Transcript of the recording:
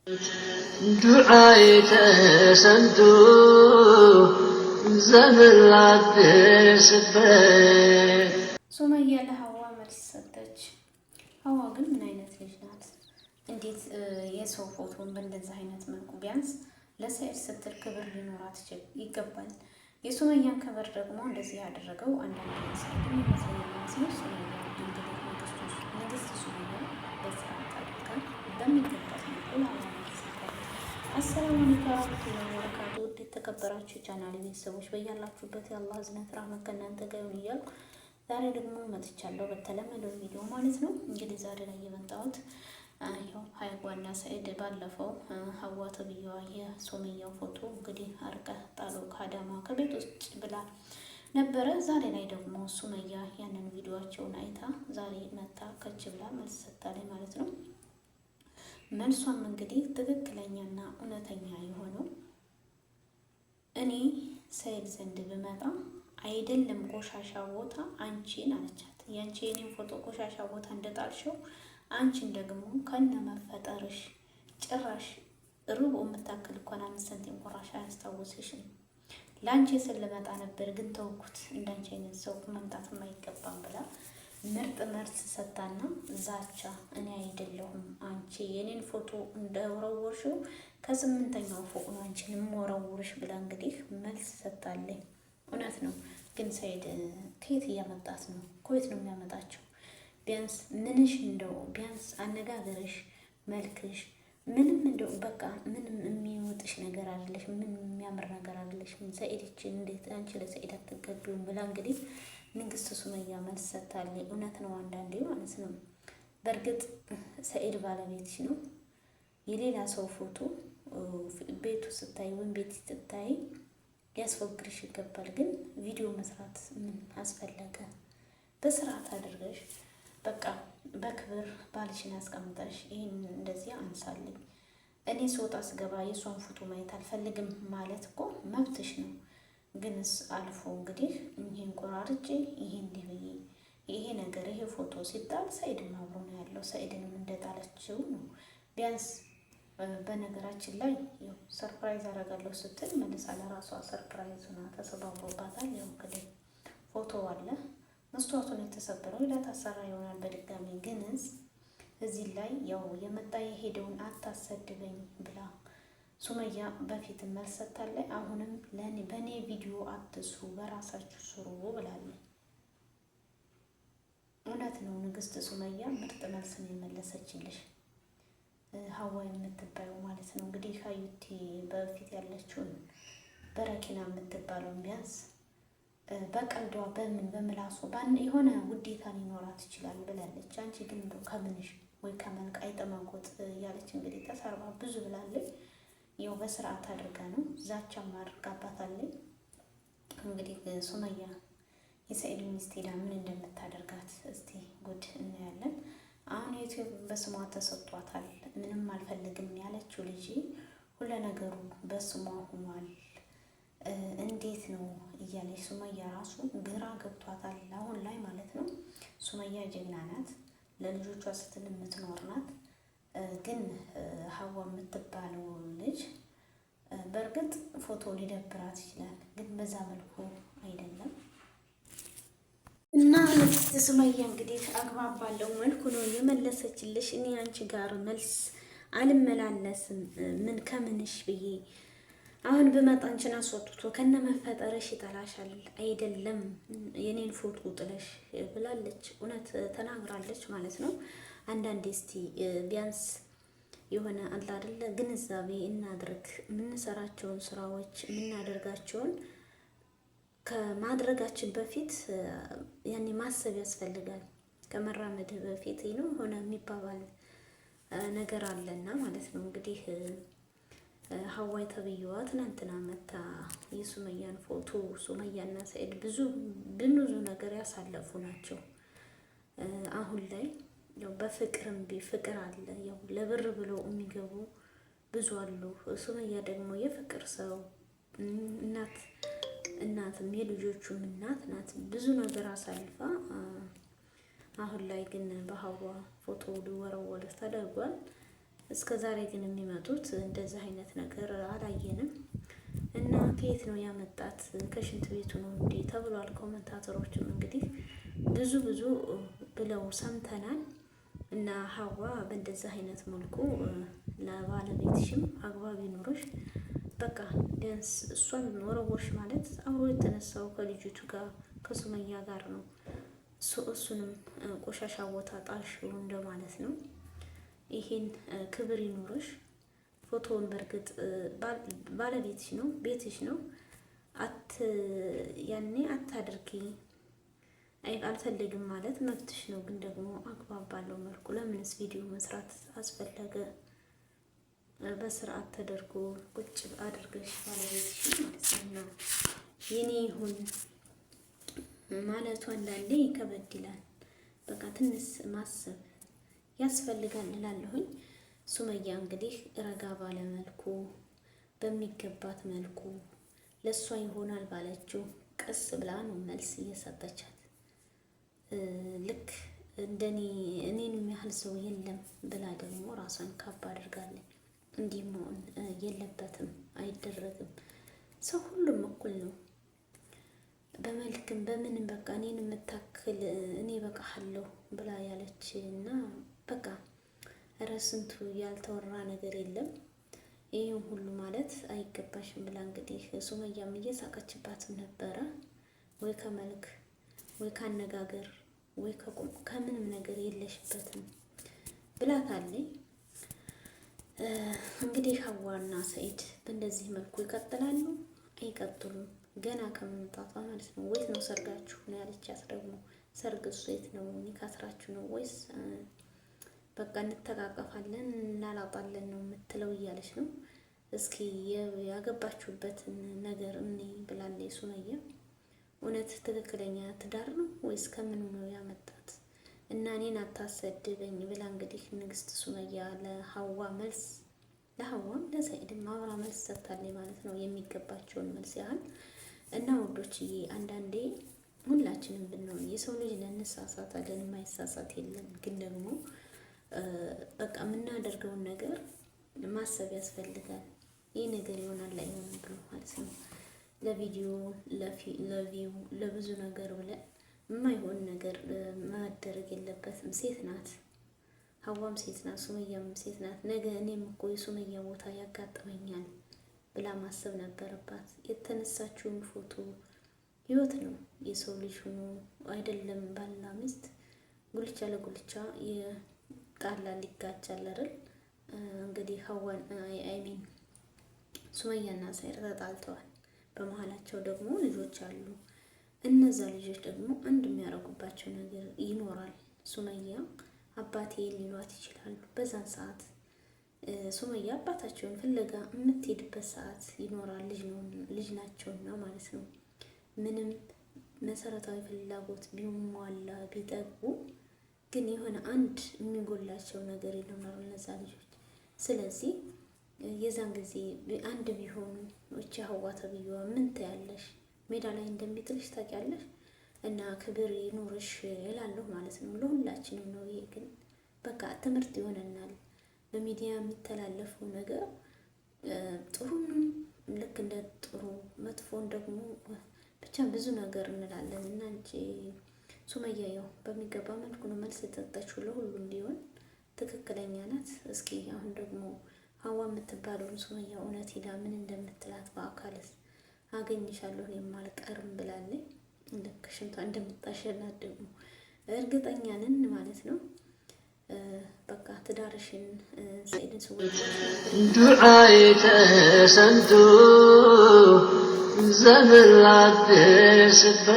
دعاي تسنتو زمن العدس ሱመያ ለሀዋ መልስ ሰጠች። ሀዋ ግን ምን አይነት ልጅ ናት? እንዴት የሰው ፎቶን በእንደዚህ አይነት መልኩ ቢያንስ ለሰኢድ ስትል ክብር ሊኖራት ይገባል። የሱመያን ክብር ደግሞ እንደዚህ ያደረገው አንዳንድ ሰኢድ የሚመስለኝ ሱመያ እንግዲህ ንግስት ሱመያ በስርዓት አድርጋ በሚገባት መልኩ አሰላሙ አለይኩም ወራህመቱላሂ ወበረካቱህ። ውድ የተከበራችሁ ቻናሌ ቤተሰቦች በያላችሁበት የአላህ እዝነት ራህመት ከእናንተ ጋር ይሁን እያልኩ ዛሬ ደግሞ መጥቻለሁ በተለመደው ቪዲዮ ማለት ነው። እንግዲህ ዛሬ ላይ የመጣሁት ያው ሀይዋና ሰኢድ ባለፈው ሀዋ ተብዬዋ የሱመያው ፎቶ እንግዲህ አርቀህ ጣለው ከአዳማ ከቤት ውስጥ ብላ ነበረ። ዛሬ ላይ ደግሞ ሱመያ ያንን ቪዲዮአቸውን አይታ ዛሬ መታ ከች ብላ መልስ ሰጥታለች ማለት ነው። መልሷም እንግዲህ ትክክለኛና እውነተኛ የሆነው እኔ ሰኢድ ዘንድ ብመጣ አይደለም ቆሻሻ ቦታ አንቺን አለቻት። ያንቺ የኔን ፎቶ ቆሻሻ ቦታ እንደጣልሽው አንቺን ደግሞ ከነ መፈጠርሽ ጭራሽ ሩብ የምታክል እንኳን 5 ሳንቲም ቁራሽ አያስታውስሽም። ለአንቺ ስል ልመጣ ነበር ግን ተውኩት፣ እንዳንቺ አይነት ሰው መምጣትም አይገባም ብላ ምርጥ መልስ ሰጣና ዛቻ እኔ አይደለሁም አንቺ የኔን ፎቶ እንደወረወርሽው ከ8ኛው ፎቅ ነው አንቺን የምወረውርሽ ብላ እንግዲህ መልስ ሰጣለኝ። እውነት ነው። ግን ሰኢድ ከየት እያመጣት ነው? ከየት ነው የሚያመጣቸው? ቢያንስ ምንሽ እንደው ቢያንስ አነጋገርሽ፣ መልክሽ ምንም እንደው በቃ ምንም የሚወጥሽ ነገር አይደለሽ፣ ምንም የሚያምር ነገር አይደለሽ። ሰኢድች እንዴት አንቺ ለሰኢድ አትገቢውም ብላ እንግዲህ ንግስት ሱመያ መልስ ሰጥታለች። እውነት ነው አንዳንዴ ማለት ነው። በእርግጥ ሰኢድ ባለቤትሽ ነው። የሌላ ሰው ፎቶ ቤቱ ስታይ ወይም ቤት ስታይ ሊያስፎግርሽ ይገባል። ግን ቪዲዮ መስራት ምን አስፈለገ? በስርዓት አድርገሽ በቃ በክብር ባልሽን አስቀምጠሽ ይህን እንደዚህ አንሳልኝ፣ እኔ ስወጣ ስገባ የእሷን ፎቶ ማየት አልፈልግም ማለት እኮ መብትሽ ነው። ግንስ አልፎ እንግዲህ ይህን ቆራርጬ ይሄ እንዲህ ብዬ ይሄ ነገር ይሄ ፎቶ ሲጣል ሰኢድም አብሮ ነው ያለው። ሰኢድንም እንደጣለችው ነው ቢያንስ በነገራችን ላይ ያው ሰርፕራይዝ አደርጋለሁ ስትል መልሳ ለራሷ ሰርፕራይዝ ሆና ተሰባብሮባታል። ያው እንግዲህ ፎቶ አለ መስታወቱን የተሰበረው ሌላ ታሰራ ይሆናል በድጋሚ። ግንስ እዚህ ላይ ያው የመጣ የሄደውን አታሰድበኝ ብላ ሱመያ በፊት መልስ ሰጥታለች። አሁንም በእኔ ቪዲዮ አትስሩ በራሳችሁ ስሩ ብላለች። እውነት ነው ንግስት ሱመያ ምርጥ መልስ ነው የመለሰችልሽ። ሀዋ የምትባለው ማለት ነው እንግዲህ ሀዩቲ በፊት ያለችውን በረኪና የምትባለውን ቢያንስ በቀልዷ በምን በምላሱ የሆነ ውዴታ ሊኖራት ይችላል ብላለች። አንቺ ግን እንደው ከምንሽ ወይ ከመልክ አይጠማጎጥ እያለች እንግዲህ ተሰርባ ብዙ ብላለች። ያው በስርዓት አድርጋ ነው ዛቻም አድርጋባታለች። እንግዲህ ሱመያ የሰኢድ ሚስት ሄዳ ምን እንደምታደርጋት እስቲ ጉድ እናያለን። አሁን ዩቲዩብ በስሟ ተሰጥቷታል። ምንም አልፈልግም ያለችው ልጅ ሁሉ ነገሩ በስሟ ሆኗል። እንዴት ነው እያለች ሱመያ ራሱ ግራ ገብቷታል አሁን ላይ ማለት ነው። ሱመያ ጀግና ናት፣ ለልጆቿ ስትል የምትኖር ናት። ግን ሀዋ የምትባለው ልጅ በእርግጥ ፎቶ ሊደብራት ይችላል፣ ግን በዛ መልኩ አይደለም። እና ንግስት ሱመያ እንግዲህ አግባብ ባለው መልኩ ነው የመለሰችልሽ። እኔ አንቺ ጋር መልስ አልመላለስም ምን ከምንሽ ብዬ አሁን ብመጣ አንቺን አስወጥቶ ከነ መፈጠረሽ ይጠላሻል አይደለም የኔን ፎቶ ጥለሽ ብላለች። እውነት ተናግራለች ማለት ነው። አንዳንዴ እስቲ ቢያንስ የሆነ አለ አይደለ ግንዛቤ እናድርግ። የምንሰራቸውን ስራዎች የምናደርጋቸውን ከማድረጋችን በፊት ያኔ ማሰብ ያስፈልጋል። ከመራመድ በፊት ነው ሆነ የሚባባል ነገር አለና ማለት ነው። እንግዲህ ሀዋይ ተብዬዋ ትናንትና መታ የሱመያን ፎቶ ሱመያና ሰኢድ ብዙ ነገር ያሳለፉ ናቸው። አሁን ላይ ያው በፍቅርም ፍቅር አለ። ያው ለብር ብለው የሚገቡ ብዙ አሉ። ሱመያ ደግሞ የፍቅር ሰው እናትም የልጆቹም እናት ናት። ብዙ ነገር አሳልፋ አሁን ላይ ግን በሀዋ ፎቶ ሊወረወር ተደርጓል። እስከ ዛሬ ግን የሚመጡት እንደዚህ አይነት ነገር አላየንም። እና ከየት ነው ያመጣት? ከሽንት ቤቱ ነው እንዴ ተብሏል። ኮመንታተሮችም እንግዲህ ብዙ ብለው ሰምተናል። እና ሀዋ በእንደዚህ አይነት መልኩ ለባለቤትሽም አግባብ ይኖርሽ። በቃ ቢያንስ እሷን ወረወርሽ ማለት አብሮ የተነሳው ከልጅቱ ጋር ከሱመያ ጋር ነው። እሱንም ቆሻሻ ቦታ ጣልሽው እንደማለት ነው። ይሄን ክብር ይኖርሽ። ፎቶውን በእርግጥ ባለቤትሽ ነው፣ ቤትሽ ነው። ያኔ አታድርጊ አልፈልግም ማለት መብትሽ ነው። ግን ደግሞ አግባብ ባለው መልኩ ለምንስ ቪዲዮ መስራት አስፈለገ? በስርዓት ተደርጎ ቁጭ አድርገሽ ባለቤትሽ ማለት ነው የኔ ይሁን ማለቱ አንዳንዴ ከበድ ይላል። በቃ ትንሽ ማሰብ ያስፈልጋል እላለሁኝ። ሱመያ እንግዲህ ረጋ ባለ መልኩ በሚገባት መልኩ ለእሷ ይሆናል ባለችው ቀስ ብላ ነው መልስ እየሰጠቻት። ልክ እንደኔ እኔን የሚያህል ሰው የለም ብላ ደግሞ ራሷን ካባ አድርጋለች። እንዲህ መሆን የለበትም፣ አይደረግም። ሰው ሁሉም እኩል ነው፣ በመልክም በምንም በቃ እኔን የምታክል እኔ በቃሃለሁ ብላ ያለች እና በቃ ኧረ ስንቱ ያልተወራ ነገር የለም። ይህም ሁሉ ማለት አይገባሽም ብላ እንግዲህ ሱመያም እየሳቀችባትም ነበረ። ወይ ከመልክ ወይ ካነጋገር ወይ ከቁም ከምንም ነገር የለሽበትም ብላታለች። እንግዲህ ሀዋና ሰኢድ በእንደዚህ መልኩ ይቀጥላሉ አይቀጥሉም? ገና ከመምጣቷ ማለት ነው። ወይት ነው ሰርጋችሁ ነው ያለቻት። ደግሞ ሰርግ እሱ የት ነው? ኒካ ስራችሁ ነው ወይስ በቃ እንተቃቀፋለን እናላጣለን ነው የምትለው እያለች ነው። እስኪ ያገባችሁበትን ነገር እኔ ብላለች ሱመያ። እውነት ትክክለኛ ትዳር ነው ወይስ ከምኑ ነው ያመጣት? እና እኔን አታሰድበኝ ብላ እንግዲህ ንግስት ሱመያ ለሀዋ መልስ ለሀዋም ለሰኢድም አብራ መልስ ሰጥታለች ማለት ነው። የሚገባቸውን መልስ ያህል እና ወዶችዬ አንዳንዴ ሁላችንም ብንሆን የሰው ልጅ ልንሳሳታለን፣ የማይሳሳት የለም። ግን ደግሞ በቃ የምናደርገውን ነገር ማሰብ ያስፈልጋል። ይህ ነገር ይሆናል አይሆንም ብሎ ማለት ነው። ለቪዲዮ ለቪው ለብዙ ነገር ብለን የማይሆን ነገር ማደረግ የለበትም። ሴት ናት፣ ሀዋም ሴት ናት፣ ሱመያም ሴት ናት። ነገ እኔም እኮ የሱመያ ቦታ ያጋጥመኛል ብላ ማሰብ ነበረባት። የተነሳችውን ፎቶ ህይወት ነው። የሰው ልጅ ሆኖ አይደለም ባልና ሚስት ጉልቻ ለጉልቻ ቃላል ይጋጫል አይደል? እንግዲህ ሀዋን አይሚን ሱመያና ሰኢድ ተጣልተዋል። በመሀላቸው ደግሞ ልጆች አሉ። እነዛ ልጆች ደግሞ አንድ የሚያደርጉባቸው ነገር ይኖራል። ሱመያ አባቴ ሊሏት ይችላሉ። በዛን ሰዓት ሱመያ አባታቸውን ፍለጋ የምትሄድበት ሰዓት ይኖራል። ልጅ ናቸውና ማለት ነው። ምንም መሰረታዊ ፍላጎት ቢሟላ ቢጠግቡ ግን የሆነ አንድ የሚጎላቸው ነገር ይኖራል እነዛ ልጆች። ስለዚህ የዛን ጊዜ አንድ ቢሆኑ እቺ ሀዋ ተብዬዋ ምን ትያለሽ? ሜዳ ላይ እንደሚጥልሽ ታውቂያለሽ። እና ክብር ይኖርሽ እላለሁ ማለት ነው። ለሁላችንም ነው። ይሄ ግን በቃ ትምህርት ይሆነናል። በሚዲያ የሚተላለፈው ነገር ጥሩንም ልክ እንደ ጥሩ መጥፎን ደግሞ ብቻ ብዙ ነገር እንላለን እና እንጂ ሱመያ ያው በሚገባ መልኩ ነው መልስ የሰጠችው። ለሁሉም ቢሆን ትክክለኛ ናት። እስኪ አሁን ደግሞ ሀዋ የምትባለውን ሱመያ እውነት ሄዳ ምን እንደምትላት በአካልስ አገኝሻለሁ የማልቀርም ብላለች። ልክ ሽንቷ እንደምታሸናት ደግሞ እርግጠኛ ነን ማለት ነው። በቃ ትዳርሽን ሰኢድን ዱዓይ ተሰምቶ ዘመን ላደርስበት